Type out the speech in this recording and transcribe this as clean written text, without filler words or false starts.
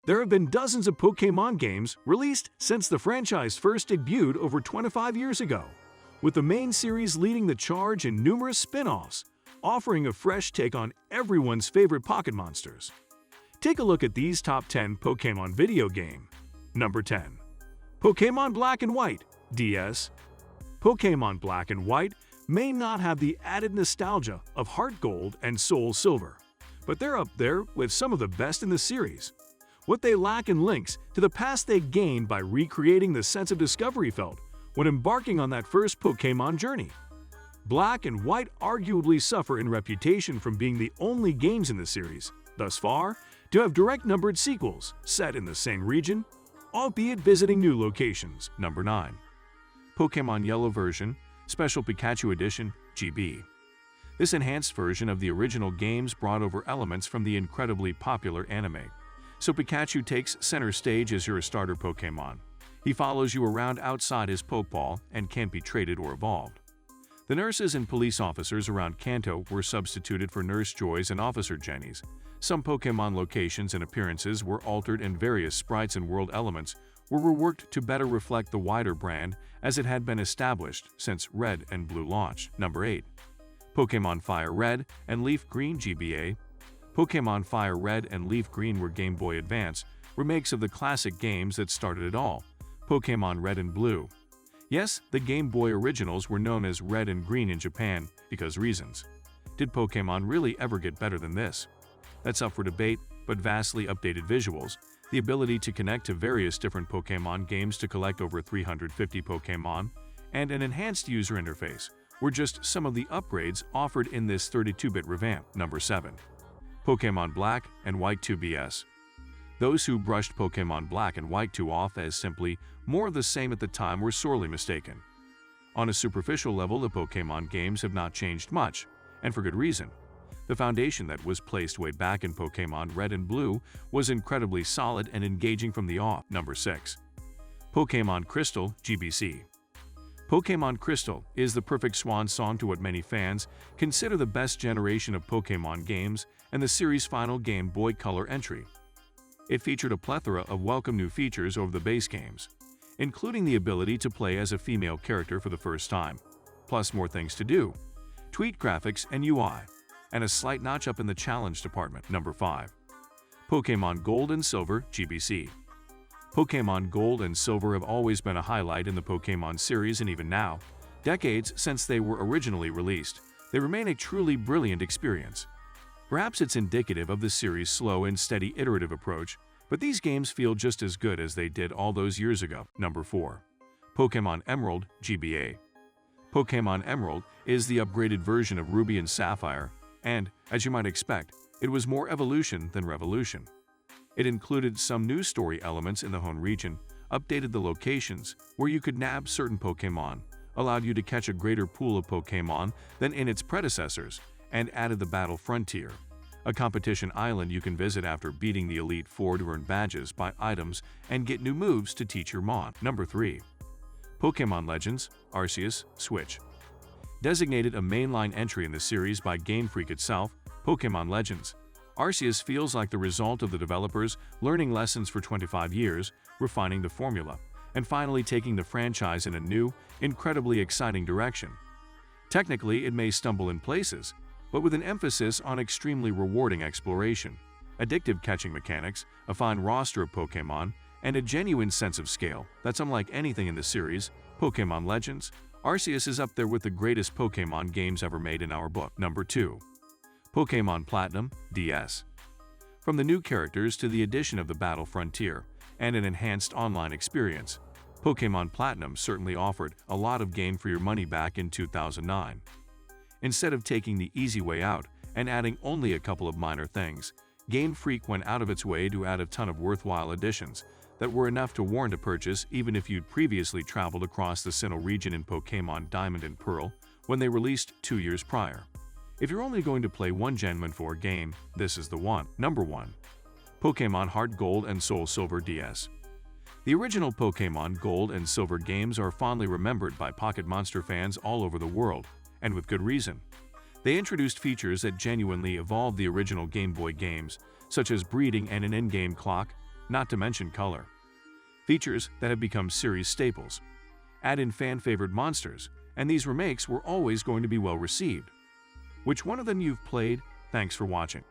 There have been dozens of Pokémon games released since the franchise first debuted over 25 years ago, with the main series leading the charge and numerous spin-offs, offering a fresh take on everyone's favorite pocket monsters. Take a look at these top 10 Pokémon video game. Number 10. Pokémon Black and White, DS. Pokémon Black and White may not have the added nostalgia of Heart Gold and Soul Silver, but they're up there with some of the best in the series. What they lack in links to the past they gained by recreating the sense of discovery felt when embarking on that first Pokémon journey. Black and White arguably suffer in reputation from being the only games in the series, thus far, to have direct numbered sequels set in the same region, albeit visiting new locations. Number 9. Pokemon Yellow version, Special Pikachu Edition, GB. This enhanced version of the original games brought over elements from the incredibly popular anime. So Pikachu takes center stage as your starter Pokémon. He follows you around outside his Pokeball and can't be traded or evolved. The nurses and police officers around Kanto were substituted for Nurse Joys and Officer Jennies. Some Pokémon locations and appearances were altered and various sprites and world elements were reworked to better reflect the wider brand as it had been established since Red and Blue launch. Number 8. Pokémon Fire Red and Leaf Green GBA. Pokémon Fire Red and Leaf Green were Game Boy Advance remakes of the classic games that started it all, Pokémon Red and Blue. Yes, the Game Boy originals were known as Red and Green in Japan because reasons. Did Pokémon really ever get better than this? That's up for debate, but vastly updated visuals, the ability to connect to various different Pokémon games to collect over 350 Pokémon, and an enhanced user interface were just some of the upgrades offered in this 32-bit revamp. Number 7. Pokémon Black and White 2BS. Those who brushed Pokémon Black and White 2 off as simply more of the same at the time were sorely mistaken. On a superficial level, the Pokémon games have not changed much, and for good reason. The foundation that was placed way back in Pokémon Red and Blue was incredibly solid and engaging from the off. Number 6. Pokémon Crystal GBC. Pokémon Crystal is the perfect swan song to what many fans consider the best generation of Pokémon games and the series' final Game Boy Color entry. It featured a plethora of welcome new features over the base games, including the ability to play as a female character for the first time, plus more things to do, tweaked graphics and UI, and a slight notch up in the challenge department. Number 5. Pokémon Gold and Silver GBC. Pokémon Gold and Silver have always been a highlight in the Pokémon series, and even now, decades since they were originally released, they remain a truly brilliant experience. Perhaps it's indicative of the series' slow and steady iterative approach, but these games feel just as good as they did all those years ago. Number 4. Pokemon Emerald GBA. Pokemon Emerald is the upgraded version of Ruby and Sapphire, and, as you might expect, it was more evolution than revolution. It included some new story elements in the Hoenn region, updated the locations where you could nab certain Pokémon, allowed you to catch a greater pool of Pokémon than in its predecessors, and added the Battle Frontier, a competition island you can visit after beating the Elite Four to earn badges, buy items, and get new moves to teach your Mon. Number 3. Pokémon Legends Arceus Switch. Designated a mainline entry in the series by Game Freak itself, Pokémon Legends Arceus feels like the result of the developers learning lessons for 25 years, refining the formula, and finally taking the franchise in a new, incredibly exciting direction. Technically, it may stumble in places, but with an emphasis on extremely rewarding exploration, addictive catching mechanics, a fine roster of Pokémon, and a genuine sense of scale that's unlike anything in the series, Pokémon Legends Arceus is up there with the greatest Pokémon games ever made in our book. Number 2. Pokémon Platinum DS. From the new characters to the addition of the Battle Frontier and an enhanced online experience, Pokémon Platinum certainly offered a lot of gain for your money back in 2009. Instead of taking the easy way out and adding only a couple of minor things, Game Freak went out of its way to add a ton of worthwhile additions that were enough to warrant a purchase even if you'd previously traveled across the Sinnoh region in Pokémon Diamond and Pearl when they released 2 years prior. If you're only going to play one Gen 4 game, this is the one. Number 1. Pokémon Heart Gold and Soul Silver DS. The original Pokémon Gold and Silver games are fondly remembered by Pocket Monster fans all over the world, and with good reason. They introduced features that genuinely evolved the original Game Boy games, such as breeding and an in-game clock, not to mention color. Features that have become series staples. Add in fan-favored monsters, and these remakes were always going to be well received. Which one of them you've played? Thanks for watching.